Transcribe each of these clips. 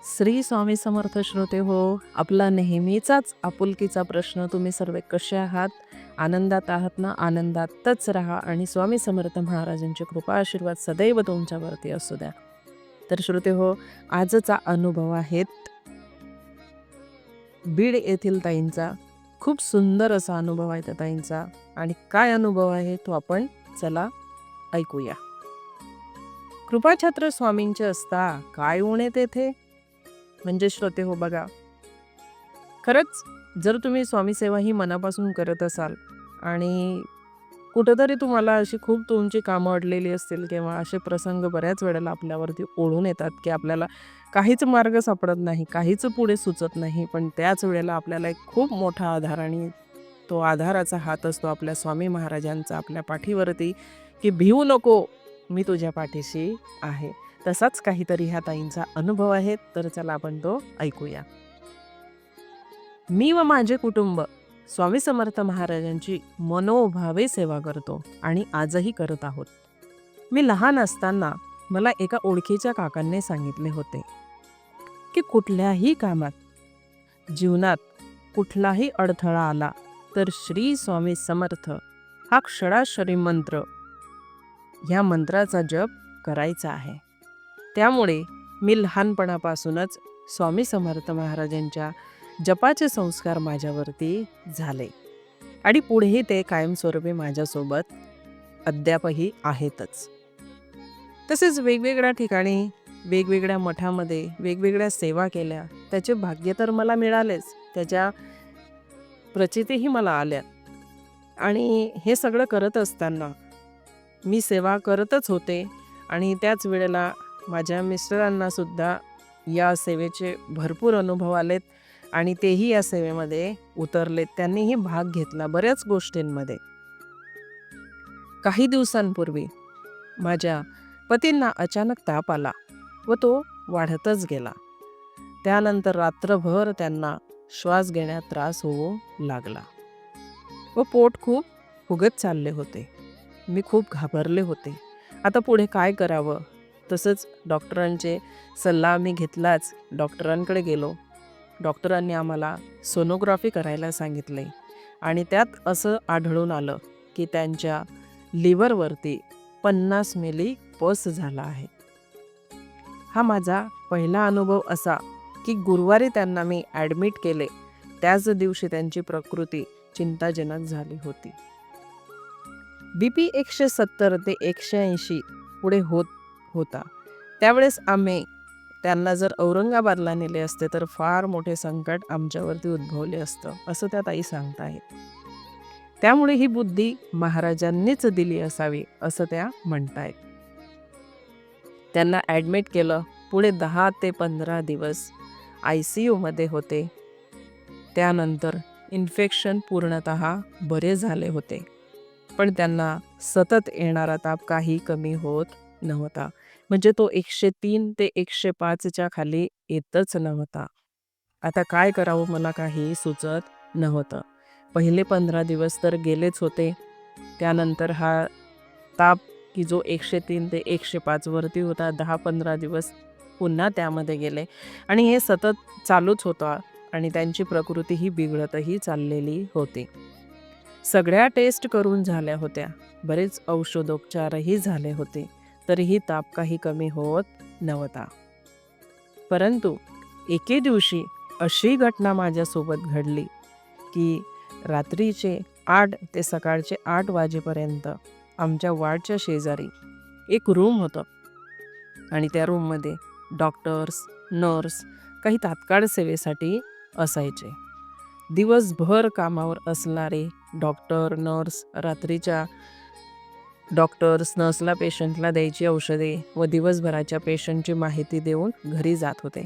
श्री स्वामी समर्थ श्रोते हो, आपला नेहमीचाच आपुलकीचा प्रश्न, तुम्ही सर्व कसे आहात? आनंदात आहात ना? आनंदातच राहा आणि स्वामी समर्थ महाराजांची कृपा आशीर्वाद सदैव तुमच्यावरती असू द्या. तर श्रोते हो, आजचा अनुभव आहेत बीड येथील ताईंचा. खूप सुंदर असा अनुभव आहे त्या ताईंचा आणि काय अनुभव आहे तो आपण चला ऐकूया. कृपाछत्र स्वामींचे असता काय उणे तेथे. म्हणजे श्रोते हो बघा, खरंच जर तुम्ही स्वामी सेवा ही मनापासून करत असाल आणि कुठंतरी तुम्हाला अशी खूप तुमची कामं अडलेली असतील किंवा असे प्रसंग बऱ्याच वेळेला आपल्यावरती ओढून येतात की आपल्याला काहीच मार्ग सापडत नाही, काहीच पुढे सुचत नाही, पण त्याच वेळेला आपल्याला एक खूप मोठा आधार आणि तो आधाराचा हात असतो आपल्या स्वामी महाराजांचा आपल्या पाठीवरती, की भिवू नको, मी तुझ्या पाठीशी आहे. तसाच काहीतरी ह्या ताईंचा अनुभव आहे, तर चला आपण तो ऐकूया. मी व माझे कुटुंब स्वामी समर्थ महाराजांची मनोभावे सेवा करतो आणि आजही करत आहोत. मी लहान असताना मला एका ओळखीच्या काकांनी सांगितले होते की कुठल्याही कामात, जीवनात कुठलाही अडथळा आला तर श्री स्वामी समर्थ हा क्षराक्षरी मंत्र, ह्या मंत्राचा जप करायचा आहे. त्यामुळे मी लहानपणापासूनच स्वामी समर्थ महाराजांच्या जपाचे संस्कार माझ्यावरती झाले आणि पुढेही ते कायमस्वरूपी माझ्यासोबत अद्यापही आहेतच. तसेच वेगवेगळ्या ठिकाणी, वेगवेगळ्या मठामध्ये वेगवेगळ्या सेवा केल्या, त्याचे भाग्य तर मला मिळालेच, त्याच्या प्रचितीही मला आल्या. आणि हे सगळं करत असताना मी सेवा करतच होते आणि त्याच वेळेला माझ्या मिस्टरांनासुद्धा या सेवेचे भरपूर अनुभव आलेत आणि तेही या सेवेमध्ये उतरलेत. त्यांनीही भाग घेतला बऱ्याच गोष्टींमध्ये. काही दिवसांपूर्वी माझ्या पतींना अचानक ताप आला व तो वाढतच गेला. त्यानंतर रात्रभर त्यांना श्वास घेण्यात त्रास होऊ लागला व पोट खूप फुगत चालले होते. मी खूप घाबरले होते. आता पुढे काय करावं? तसंच डॉक्टरांचे सल्ला मी घेतलाच. डॉक्टरांकडे गेलो. डॉक्टरांनी आम्हाला सोनोग्राफी करायला सांगितले आणि त्यात असं आढळून आलं की त्यांच्या लिव्हरवरती 50 मिली पस झाला आहे. हा माझा पहिला अनुभव असा की गुरुवारी त्यांना मी ॲडमिट केले, त्याच दिवशी त्यांची प्रकृती चिंताजनक झाली होती. BP 170 ते 180 पुढे होत होता. त्यावेळेस आम्ही त्यांना जर औरंगाबादला नेले असते तर फार मोठे संकट आमच्यावरती उद्भवले असतं, असं त्या ताई सांगतायत. त्यामुळे ही बुद्धी महाराजांनीच दिली असावी असं त्या म्हणतायत. त्यांना ॲडमिट केलं. पुढे 10 ते 15 दिवस ICUमध्ये होते. त्यानंतर इन्फेक्शन पूर्णतः बरे झाले होते, पण त्यांना सतत येणारा ताप काही कमी होत नव्हता. म्हणजे तो 103 ते 105च्या खाली येतच नव्हता. आता काय करावं मला काही सुचत नव्हतं. पहिले 15 दिवस तर गेलेच होते. त्यानंतर हा ताप की जो 103 ते 105 वरती होता, 10-15 दिवस पुन्हा त्यामध्ये गेले आणि हे सतत चालूच होतं आणि त्यांची प्रकृतीही बिघडतही चाललेली होती. सगळ्या टेस्ट करून झाल्या होत्या, बरेच औषधोपचारही झाले होते, तरीही ताप काही कमी होत नव्हता. परंतु एके दिवशी अशी घटना माझ्यासोबत घडली की रात्रीचे 8 ते सकाळचे 8 वाजेपर्यंत आमच्या वॉर्डच्या शेजारी एक रूम होतं आणि त्या रूममध्ये डॉक्टर्स, नर्स काही तात्काळ सेवेसाठी असायचे. दिवसभर कामावर असणारे डॉक्टर, नर्स रात्रीच्या डॉक्टर्स, नर्सला पेशंटला द्यायची औषधे व दिवसभराच्या पेशंटची माहिती देऊन घरी जात होते.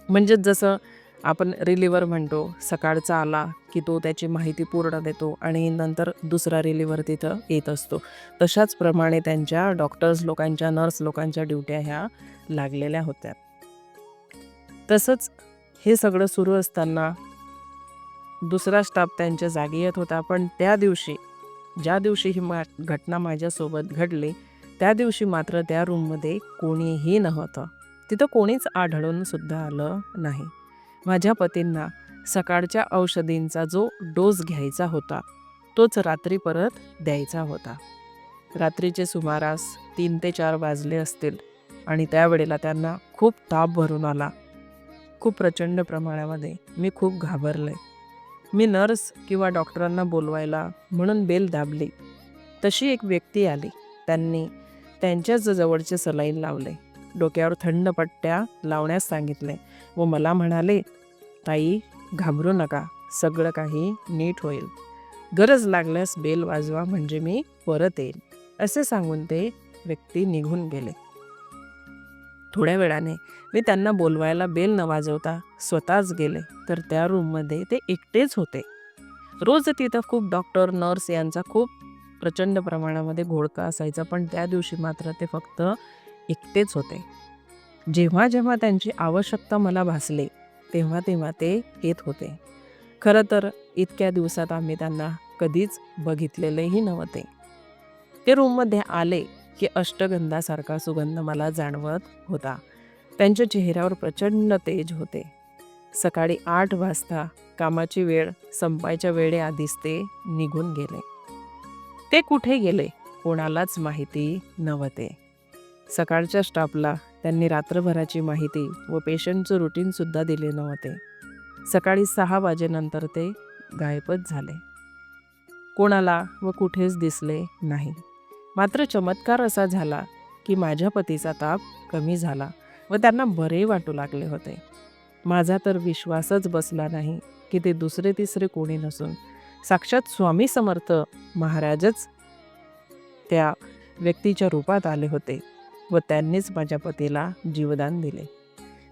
म्हणजेच जसं आपण रिलिव्हर म्हणतो, सकाळचा आला की तो त्याची माहिती पूर्ण देतो आणि नंतर दुसरा रिलिव्हर तिथं येत असतो. तशाच प्रमाणे त्यांच्या डॉक्टर्स लोकांच्या, नर्स लोकांच्या ड्युट्या ह्या लागलेल्या होत्या. तसंच हे सगळं सुरू असताना दुसरा स्टाफ त्यांच्या जागी येत होता. पण त्या दिवशी, ज्या दिवशी ही घटना माझ्यासोबत घडली, त्या दिवशी मात्र त्या रूममध्ये कोणीही नव्हतं. तिथं कोणीच आढळून सुद्धा आलं नाही. माझ्या पतींना सकाळच्या औषधींचा जो डोस घ्यायचा होता तोच रात्री परत द्यायचा होता. रात्रीचे सुमारास 3 ते 4 वाजले असतील आणि त्यावेळेला त्यांना खूप ताप भरून आला. खूप प्रचंड प्रमाणामध्ये. मी खूप घाबरले. मी नर्स किंवा डॉक्टरांना बोलवायला म्हणून बेल दाबली. तशी एक व्यक्ती आली. त्यांनी त्यांच्याच जवळचे सलाईन लावले. डोक्यावर थंड पट्ट्या लावण्यास सांगितले व मला म्हणाले, ताई घाबरू नका, सगळं काही नीट होईल. गरज लागल्यास बेल वाजवा म्हणजे मी परत येईल. असे सांगून ते व्यक्ती निघून गेले. थोड्या वेळाने मी त्यांना बोलवायला बेल न वाजवता स्वतःच गेले तर त्या रूममध्ये ते एकटेच होते. रोज तिथं खूप डॉक्टर नर्स यांचा खूप प्रचंड प्रमाणामध्ये घोळका असायचा, पण त्या दिवशी मात्र ते फक्त एकटेच होते. जेव्हा जेव्हा त्यांची आवश्यकता मला भासली तेव्हा तेव्हा ते येत होते. खरं तर इतक्या दिवसात आम्ही त्यांना कधीच बघितलेलेही नव्हते. ते रूममध्ये आले की अष्टगंधासारखा सुगंध मला जाणवत होता. त्यांच्या चेहऱ्यावर प्रचंड तेज होते. सकाळी 8 वाजता कामाची वेळ संपायच्या वेळेआधीच ते निघून गेले. ते कुठे गेले कोणालाच माहिती नव्हते. सकाळच्या स्टाफला त्यांनी रात्रभराची माहिती व पेशंटचं रुटीनसुद्धा दिले नव्हते. सकाळी 6 वाजेनंतर ते गायबच झाले. कोणाला व कुठेच दिसले नाही. मात्र चमत्कार असा झाला की माझ्या पतीचा ताप कमी झाला व त्यांना बरे वाटू लागले होते. माझा तर विश्वासच बसला नाही की ते दुसरे तिसरे कोणी नसून साक्षात स्वामी समर्थ महाराजच त्या व्यक्तीच्या रूपात आले होते व त्यांनीच माझ्या पतीला जीवदान दिले.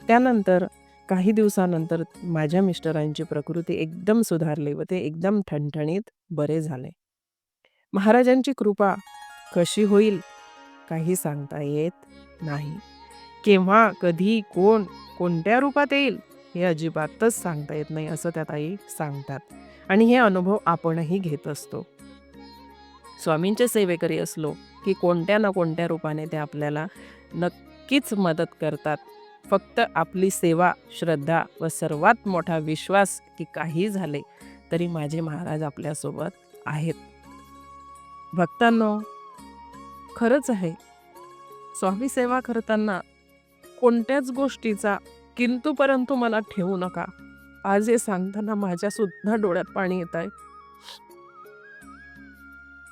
त्यानंतर काही दिवसानंतर माझ्या मिस्टरांची प्रकृती एकदम सुधारली व ते एकदम ठणठणीत बरे झाले. महाराजांची कृपा कशी होईल काही सांगता येत नाही. केव्हा कधी कोण कोणत्या रूपात येईल हे अजिबातच सांगता येत नाही असं त्या ताई सांगतात. आणि हे अनुभव आपणही घेत असतो. स्वामींचे सेवेकरी असलो की कोणत्या ना कोणत्या रूपाने ते आपल्याला नक्कीच मदत करतात. फक्त आपली सेवा, श्रद्धा व सर्वात मोठा विश्वास की काही झाले तरी माझे महाराज आपल्यासोबत आहेत. भक्तांनो, खरंच आहे, स्वामी सेवा करताना कोणत्याच गोष्टीचा किंतु परंतु मला ठेवू नका. आज हे सांगताना माझ्या सुद्धा डोळ्यात पाणी येत आहे.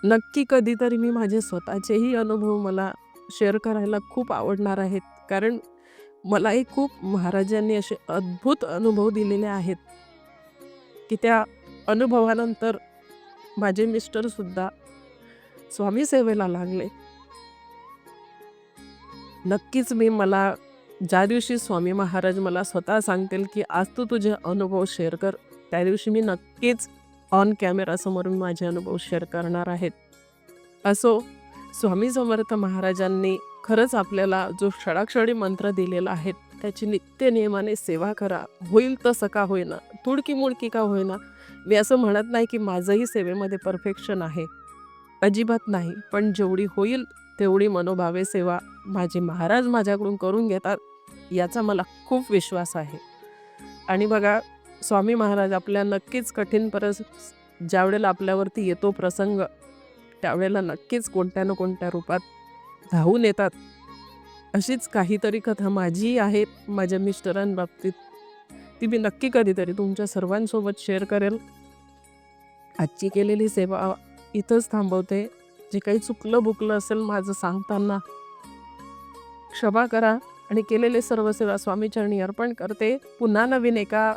नक्की कधीतरी मी माझे स्वतःचेही अनुभव मला शेअर करायला खूप आवडणार आहेत. कारण मलाही खूप महाराजांनी असे अद्भुत अनुभव दिलेले आहेत की त्या अनुभवानंतर माझे मिस्टरसुद्धा स्वामी सेवेला लागले. नक्कीच मला ज्या दिवशी स्वामी महाराज मला स्वतः सांगतील की आज तू तुझे अनुभव शेअर कर, त्या दिवशी मी नक्कीच ऑन कॅमेरासमोरून माझे अनुभव शेअर करणार आहेत. असो, स्वामी समर्थ महाराजांनी खरंच आपल्याला जो क्षणाक्षणी मंत्र दिलेला आहे त्याची नित्य नियमाने सेवा करा. होईल तसं का होईना, तुडकी मुडकी का होईना. मी असं म्हणत नाही की माझंही सेवेमध्ये परफेक्शन आहे, अजिबात नाही. पण जेवढी होईल तेवढी मनोभावे सेवा माझे महाराज माझ्याकडून करून घेतात याचा मला खूप विश्वास आहे. आणि बघा, स्वामी महाराज आपल्या नक्कीच कठीण ज्यावेळेला आपल्यावरती येतो प्रसंग त्यावेळेला नक्कीच कोणत्या ना कोणत्या रूपात धावून येतात. अशीच काहीतरी कथा माझी आहे माझ्या मिस्टरांबाबतीत. ती मी नक्की कधीतरी तुमच्या सर्वांसोबत शेअर करेल. आजची केलेली सेवा इथंच थांबवते. जे काही चुकलं बुकलं असेल माझं सांगताना क्षमा करा आणि केलेले सर्व सेवा स्वामीचरणी अर्पण करते. पुन्हा नवीन एका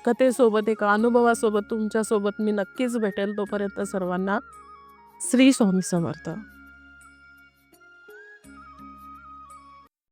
कथेसोबत एका अनुभवासोबत तुमच्यासोबत मी नक्कीच भेटेल. तोपर्यंत सर्वांना श्री स्वामी समर्थ.